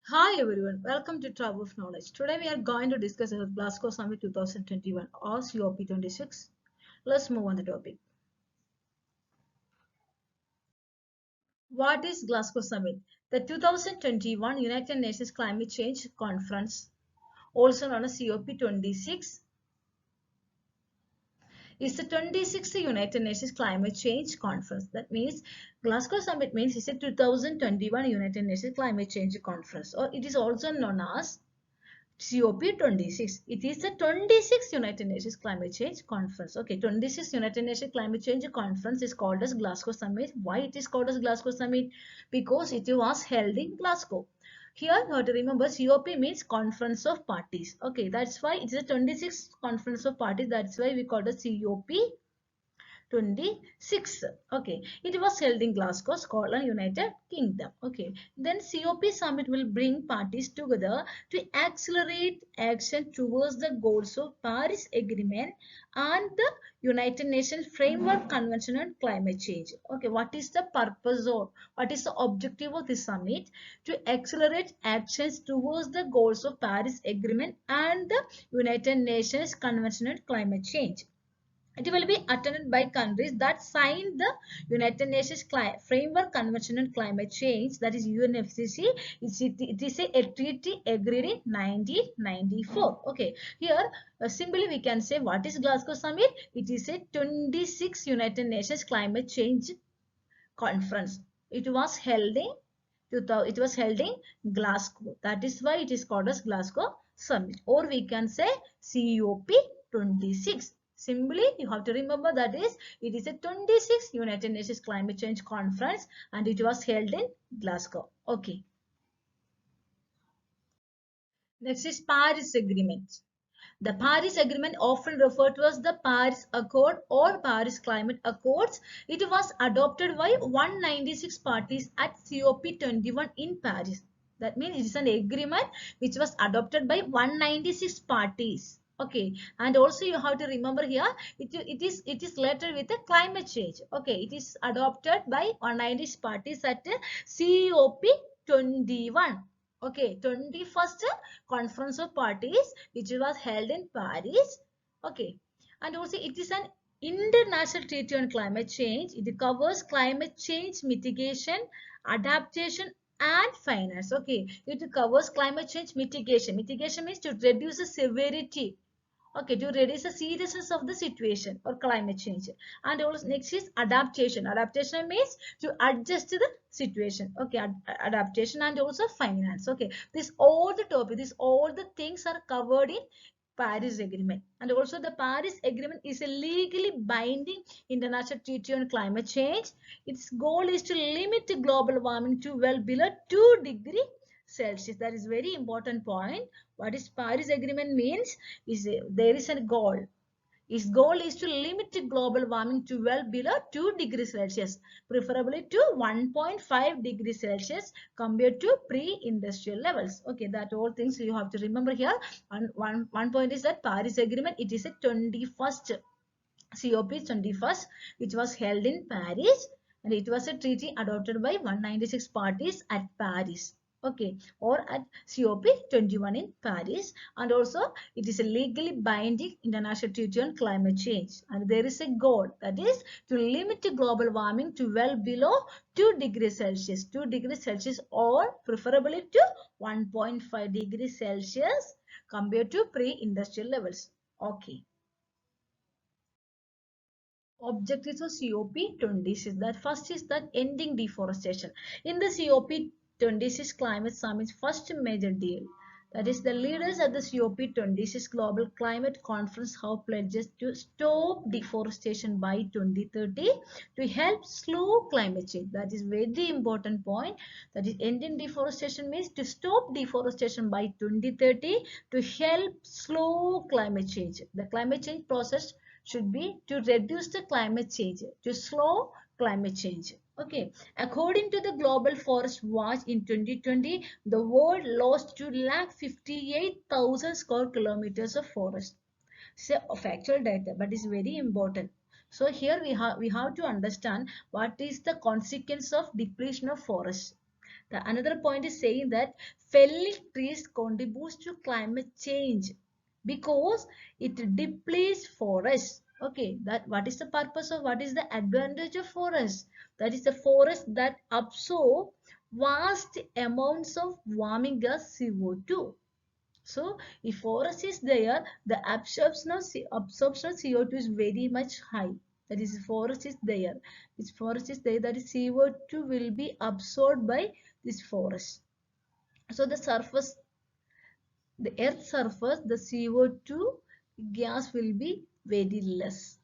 Hi everyone, welcome to Tribe of Knowledge. Today we are going to discuss about Glasgow Summit 2021 or COP26. Let's move on the topic. What is Glasgow Summit? The 2021 United Nations Climate Change Conference, also known as COP26, is the 26th United Nations Climate Change Conference. That means Glasgow Summit means it's a 2021 United Nations Climate Change Conference, or it is also known as COP26. It is the 26th United Nations Climate Change Conference. Okay, 26th United Nations Climate Change Conference is called as Glasgow Summit. Why it is called as Glasgow Summit? Because it was held in Glasgow. Here you have to remember COP means Conference of Parties. Okay, that's why it is the 26th Conference of Parties. That's why we call it COP 26. Okay, it was held in Glasgow, Scotland, United Kingdom. Okay, then COP summit will bring parties together to accelerate action towards the goals of Paris Agreement and the United Nations Framework Convention on Climate Change. Okay, what is the purpose or what is the objective of this summit? To accelerate actions towards the goals of Paris Agreement and the United Nations Convention on Climate Change. It will be attended by countries that signed the United Nations Framework Convention on Climate Change, that is UNFCCC. It is a treaty agreed in 1994. Okay, here simply we can say what is Glasgow Summit? It is a 26th United Nations Climate Change Conference. It was held in Glasgow. That is why it is called as Glasgow Summit, or we can say COP26. Simply, you have to remember that it is a 26th United Nations Climate Change Conference and it was held in Glasgow. Okay. Next is Paris Agreement. The Paris Agreement, often referred to as the Paris Accord or Paris Climate Accords, it was adopted by 196 parties at COP21 in Paris. That means it is an agreement which was adopted by 196 parties. Okay, and also you have to remember here it is related with the climate change. Okay, it is adopted by 196 parties at COP21. Okay, 21st Conference of Parties which was held in Paris. Okay, and also it is an international treaty on climate change. It covers climate change mitigation, adaptation and finance. Okay, it covers climate change mitigation. Mitigation means to reduce the severity, okay, to reduce the seriousness of the situation or climate change. And also next is adaptation. Adaptation means to adjust to the situation. Okay, adaptation and also finance. Okay, this all the topic, this all the things are covered in Paris Agreement. And also the Paris Agreement is a legally binding international treaty on climate change. Its goal is to limit global warming to well below 2 degrees Celsius. That is very important point. What is Paris Agreement means is there is a goal. Its goal is to limit global warming to well below 2 degrees Celsius, preferably to 1.5 degrees Celsius compared to pre-industrial levels. Okay, that all things you have to remember here. And one point is that Paris Agreement, it is a 21st COP21st, which was held in Paris, and it was a treaty adopted by 196 parties at Paris. Okay, or at COP21 in Paris, and also it is a legally binding international treaty on climate change, and there is a goal, that is to limit global warming to well below 2 degrees Celsius, 2 degrees Celsius, or preferably to 1.5 degrees Celsius compared to pre-industrial levels. Okay. Objectives of COP26. That first is that ending deforestation. In the COP26 climate summit, first major deal, that is the leaders at the COP26 global climate conference have pledges to stop deforestation by 2030 to help slow climate change. That is very important point. That is ending deforestation means to stop deforestation by 2030 to help slow climate change. The climate change process should be to reduce the climate change, to slow climate change. Okay, according to the Global Forest Watch in 2020, the world lost 258,000 square kilometers of forest. So factual data, but it's very important. So here we have to understand what is the consequence of depletion of forest. The another point is saying that felling trees contributes to climate change because it depletes forests. Okay, that what is the purpose of, what is the advantage of forest? That is the forest that absorb vast amounts of warming gas CO2. So if forest is there, the absorption of CO2 is very much high. That is, forest is there. This forest is there, that is CO2 will be absorbed by this forest. So the earth surface, the CO2 gas will be very less.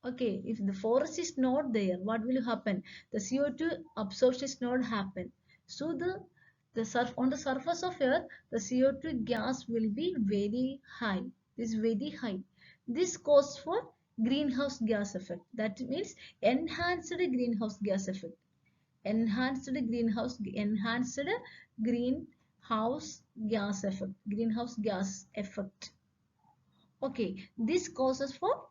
Okay, if the forest is not there, what will happen? The CO2 absorption is not happen. So on the surface of earth, the CO2 gas will be very high. This is very high. This causes for greenhouse gas effect. That means enhanced greenhouse gas effect. Enhanced greenhouse gas effect. Greenhouse gas effect. Okay, this causes for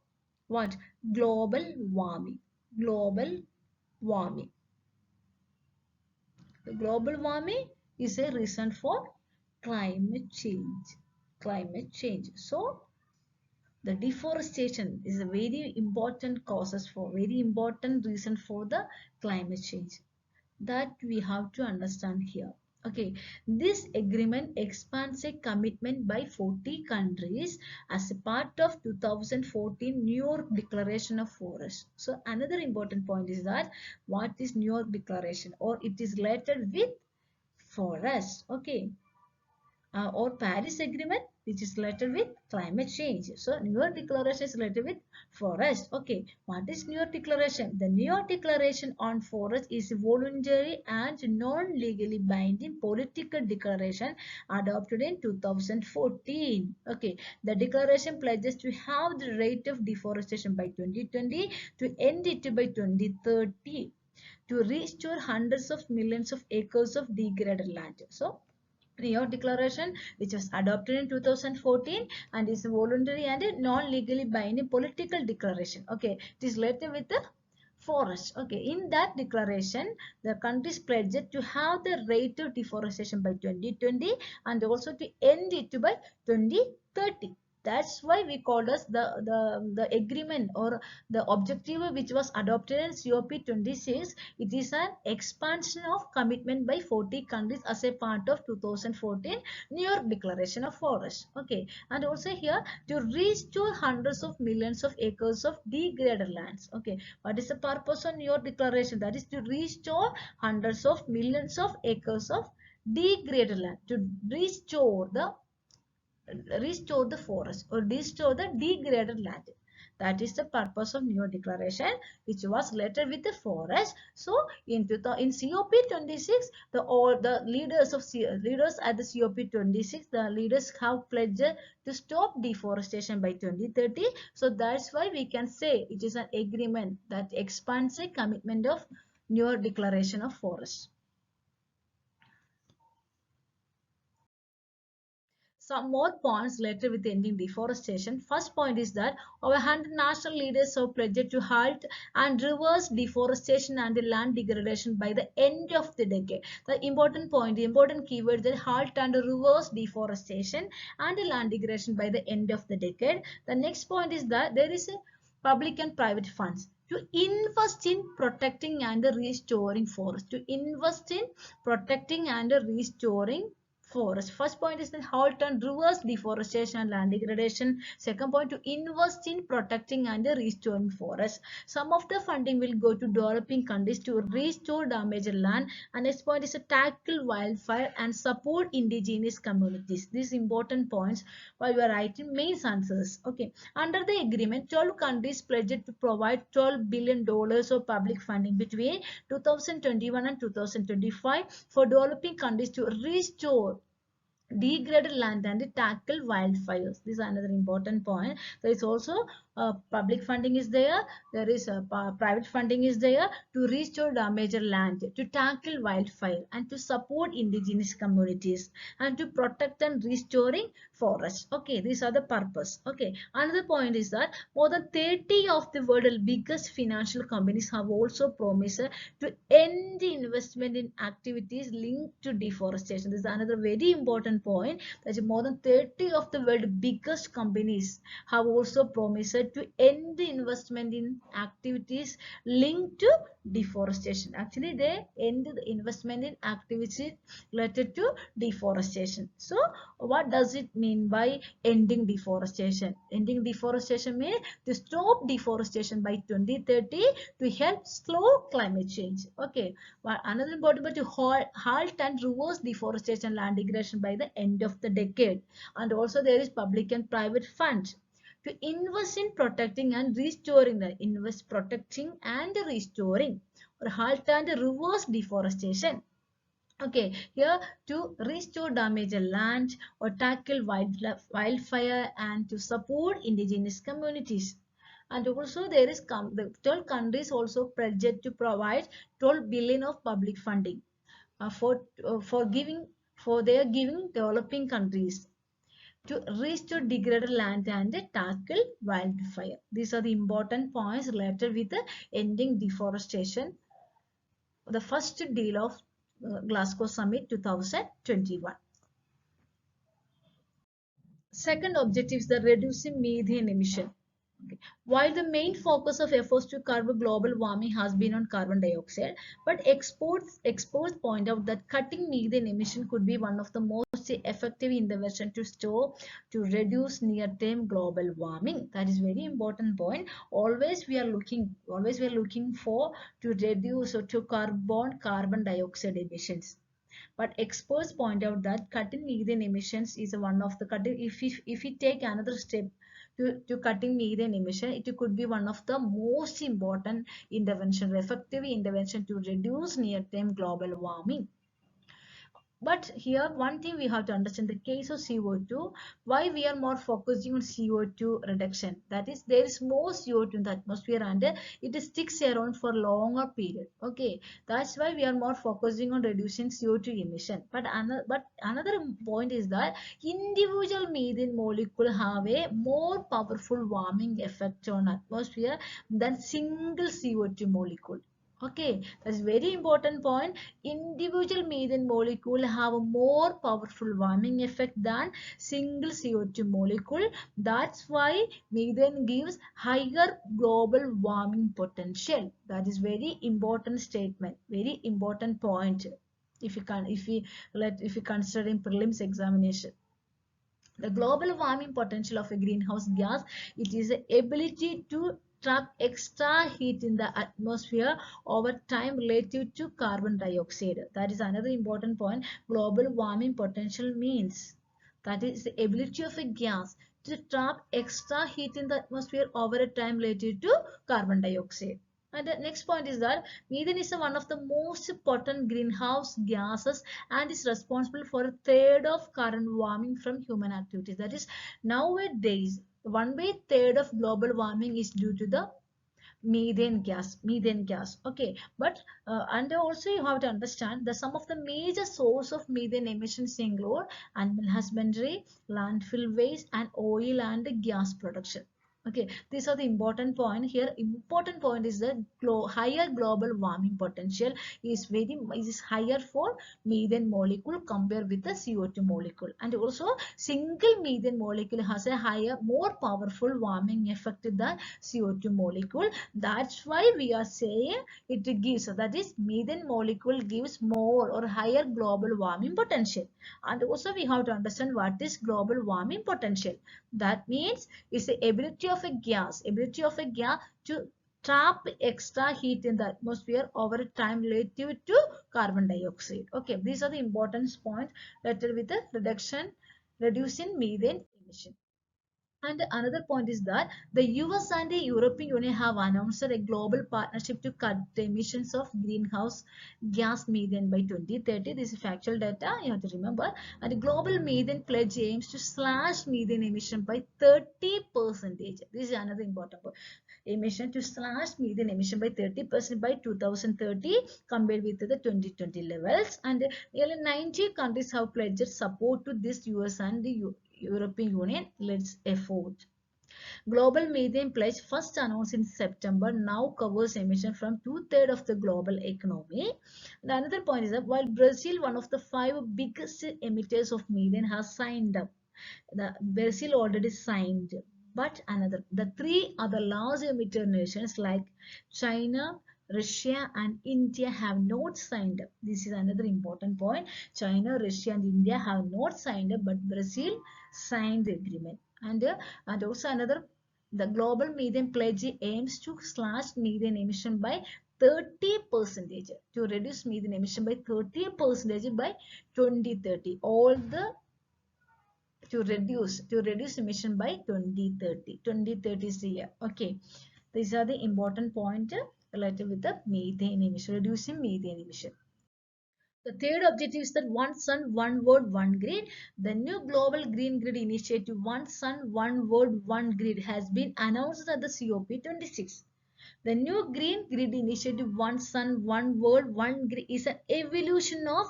what? Global warming. Global warming. The global warming is a reason for climate change. Climate change. So the deforestation is a very important causes for, very important reason for the climate change. That we have to understand here. Okay, this agreement expands a commitment by 40 countries as a part of 2014 New York Declaration of Forests. So another important point is that what is New York Declaration, or it is related with forests. Okay, or Paris Agreement, which is related with climate change. So New York Declaration is related with forest. Okay, what is New York Declaration? The New York Declaration on Forest is a voluntary and non-legally binding political declaration adopted in 2014. Okay, the declaration pledges to have the rate of deforestation by 2020, to end it by 2030, to restore hundreds of millions of acres of degraded land. So New York Declaration, which was adopted in 2014 and is a voluntary and a non-legally binding political declaration. Okay, it is related with the forest. Okay, in that declaration, the countries pledged to have the rate of deforestation by 2020 and also to end it by 2030. That's why we called us the agreement or the objective which was adopted in COP26. It is an expansion of commitment by 40 countries as a part of 2014 New York Declaration of Forest. Okay, and also here to restore hundreds of millions of acres of degraded lands. Okay, what is the purpose of New York Declaration? That is to restore hundreds of millions of acres of degraded land, to restore the forest or restore the degraded land. That is the purpose of New York Declaration, which was later with the forest. So in COP26, all the leaders at the COP26, the leaders have pledged to stop deforestation by 2030. So that's why we can say it is an agreement that expands a commitment of New York Declaration of Forest. Some more points related with ending deforestation. First point is that over 100 national leaders have pledged to halt and reverse deforestation and land degradation by the end of the decade. The important point, the important keyword is halt and reverse deforestation and land degradation by the end of the decade. The next point is that there is a public and private funds to invest in protecting and restoring forests. To invest in protecting and restoring forest. First point is the halt and reverse deforestation and land degradation. Second point, to invest in protecting and restoring forests. Some of the funding will go to developing countries to restore damaged land. And next point is to tackle wildfire and support indigenous communities. These important points while you are writing main answers. Okay. Under the agreement, 12 countries pledged to provide $12 billion of public funding between 2021 and 2025 for developing countries to restore degraded land and tackle wildfires. This is another important point. There is also public funding is there, there is private funding is there to restore damaged land, to tackle wildfire, and to support indigenous communities, and to protect and restoring forests. Okay, these are the purpose. Okay, another point is that more than 30 of the world's biggest financial companies have also promised to end the investment in activities linked to deforestation. This is another very important point, that more than 30 of the world's biggest companies have also promised to end the investment in activities linked to deforestation. Actually, they end the investment in activities related to deforestation. So, what does it mean by ending deforestation? Ending deforestation means to stop deforestation by 2030 to help slow climate change. Okay. But another important point, to halt and reverse deforestation land degradation by the end of the decade. And also there is public and private funds to invest in protecting and restoring protecting and restoring, or halt and reverse deforestation. Okay, here to restore damaged land or tackle wildfire and to support indigenous communities. And also there is the 12 countries also pledged to provide 12 billion of public funding for giving for their giving developing countries to restore degraded land and tackle wildfire. These are the important points related with the ending deforestation, the first deal of Glasgow Summit 2021. Second objective is the reducing methane emission. Okay. While the main focus of efforts to curb global warming has been on carbon dioxide, but experts point out that cutting methane emission could be one of the most effective intervention to reduce near-term global warming. That is very important point. Always we are looking for to reduce or to carbon dioxide emissions. But experts point out that cutting methane emissions is one of the cutting. If we take another step to cutting methane emission, it could be one of the most important intervention, effective intervention to reduce near-term global warming. But here one thing we have to understand, the case of CO2, why we are more focusing on CO2 reduction. That is, there is more CO2 in the atmosphere and it sticks around for longer period. Okay, that's why we are more focusing on reducing CO2 emission. But another point is that individual methane molecule have a more powerful warming effect on atmosphere than single CO2 molecule. Okay, that's very important point. Individual methane molecule have a more powerful warming effect than single CO2 molecule. That's why methane gives higher global warming potential. That is very important statement, very important point. If you consider in prelims examination. The global warming potential of a greenhouse gas, it is the ability to trap extra heat in the atmosphere over time relative to carbon dioxide. That is another important point. Global warming potential means that is the ability of a gas to trap extra heat in the atmosphere over a time relative to carbon dioxide. And the next point is that methane is one of the most potent greenhouse gases and is responsible for a third of current warming from human activities. That is, nowadays, 1/3 of global warming is due to the methane gas. Okay, but and also you have to understand that some of the major source of methane emissions include animal husbandry, landfill waste, and oil and gas production. Okay, these are the important point here. Important point is that higher global warming potential is higher for methane molecule compared with the CO2 molecule, and also single methane molecule has a more powerful warming effect than CO2 molecule. That's why we are saying it gives, that is, methane molecule gives more or higher global warming potential. And also we have to understand what is global warming potential. That means it's the ability of a gas to trap extra heat in the atmosphere over time relative to carbon dioxide. Okay, these are the important points related with the reducing methane emission. And another point is that the US and the European Union have announced a global partnership to cut the emissions of greenhouse gas methane by 2030. This is factual data, you have to remember. And the global methane pledge aims to slash methane emission by 30%. This is another important point. Emission to slash methane emission by 30% by 2030 compared with the 2020 levels. And nearly 90 countries have pledged support to this US and the European Union leads effort. Global Methane Pledge, first announced in September, now covers emission from two-thirds of the global economy. And another point is that while Brazil, one of the 5 biggest emitters of methane, has signed up, Brazil already signed, but the 3 other large emitter nations like China, Russia and India have not signed up. This is another important point. China, Russia and India have not signed up, but Brazil signed the agreement. And also another, the global methane pledge aims to slash methane emission by 30%, to reduce methane emission by 30% by 2030. All the to reduce emission by 2030. 2030 is the year. Okay, these are the important point related with the methane emission, reducing methane emission. The third objective is that one sun, one world, one grid. The new global green grid initiative, One Sun, One World, One Grid, has been announced at the COP26. The new green grid initiative, One Sun, One World, One Grid, is an evolution of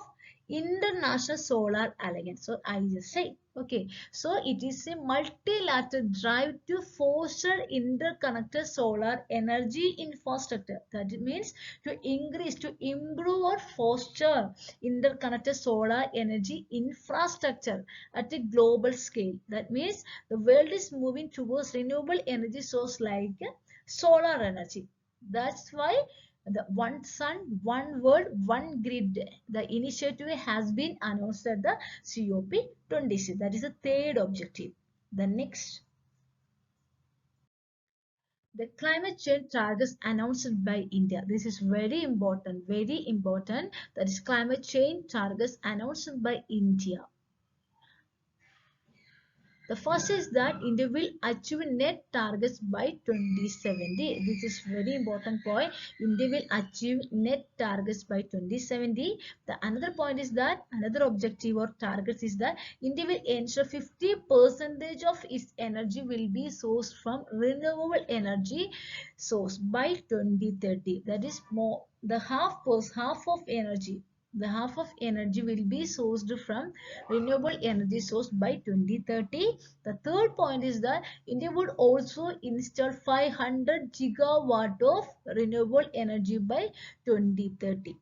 International Solar Alliance. So I just say, okay, so it is a multilateral drive to foster interconnected solar energy infrastructure. That means to increase, to improve or foster interconnected solar energy infrastructure at a global scale. That means the world is moving towards renewable energy source like solar energy. That's why the One Sun, One World, One Grid, the initiative has been announced at the COP26. That is the third objective. The next, the climate change targets announced by India. This is very important, very important. That is climate change targets announced by India. The first is that India will achieve net targets by 2070. This is very important point. India will achieve net targets by 2070. The another point is that another objective or targets is that India will ensure 50% of its energy will be sourced from renewable energy source by 2030. That is more the half of energy. The half of energy will be sourced from renewable energy source by 2030. The third point is that India would also install 500 gigawatt of renewable energy by 2030.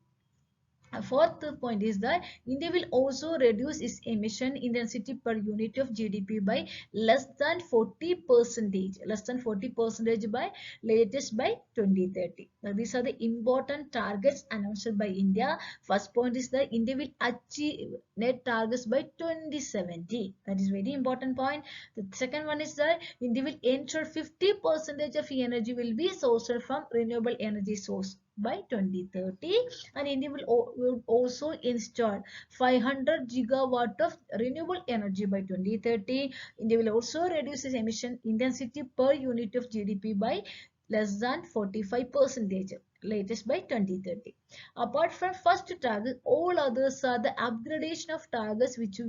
A fourth point is that India will also reduce its emission intensity per unit of GDP by less than 40%, by latest by 2030. Now, these are the important targets announced by India. First point is that India will achieve net targets by 2070. That is very important point. The second one is that India will ensure 50% of energy will be sourced from renewable energy source by 2030, and India will also install 500 gigawatt of renewable energy by 2030. India will also reduce its emission intensity per unit of GDP by less than 45%, latest by 2030. Apart from first target, all others are the upgradation of targets which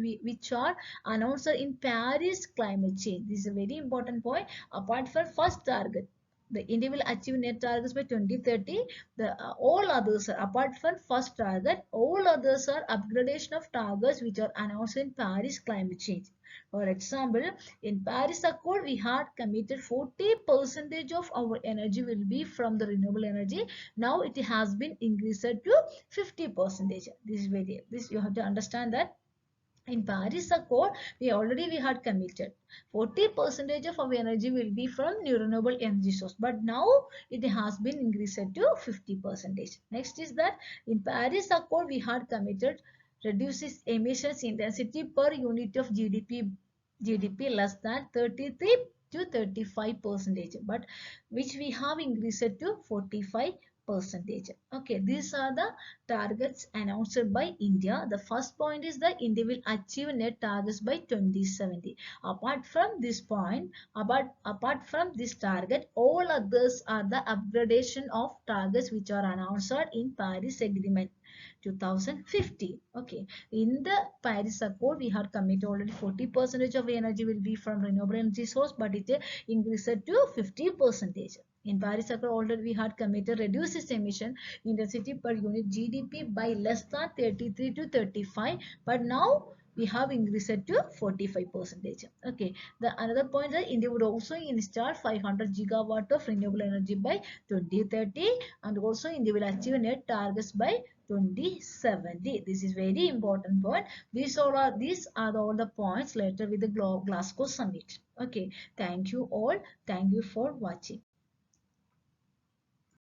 are announced in Paris climate change. This is a very important point. Apart from first target, the India will achieve net targets by 2030. All others are, apart from first target, all others are upgradation of targets which are announced in Paris climate change. For example, in Paris Accord, we had committed 40% of our energy will be from the renewable energy. Now it has been increased to 50%. This you have to understand that in Paris Accord, we had committed 40% of our energy will be from new renewable energy source, but now it has been increased to 50%. Next is that in Paris Accord, we had committed reduces emissions intensity per unit of GDP less than 33 to 35%, but which we have increased to 45%. percentage. Okay, these are the targets announced by India. The first point is that India will achieve net targets by 2070. Apart from this point, apart from this target, all others are the upgradation of targets which are announced in Paris Agreement 2050. Okay, in the Paris Accord, we had committed already 40% of energy will be from renewable energy source, but it increased to 50%. In Paris Accord, already we had committed reduce its emission intensity per unit GDP by less than 33 to 35, but now we have increased it to 45%. Okay, the another point is India would also install 500 gigawatt of renewable energy by 2030, and also India will achieve net targets by 2070. This is very important point. These are all the points later with the Glasgow summit. Okay, thank you all. Thank you for watching.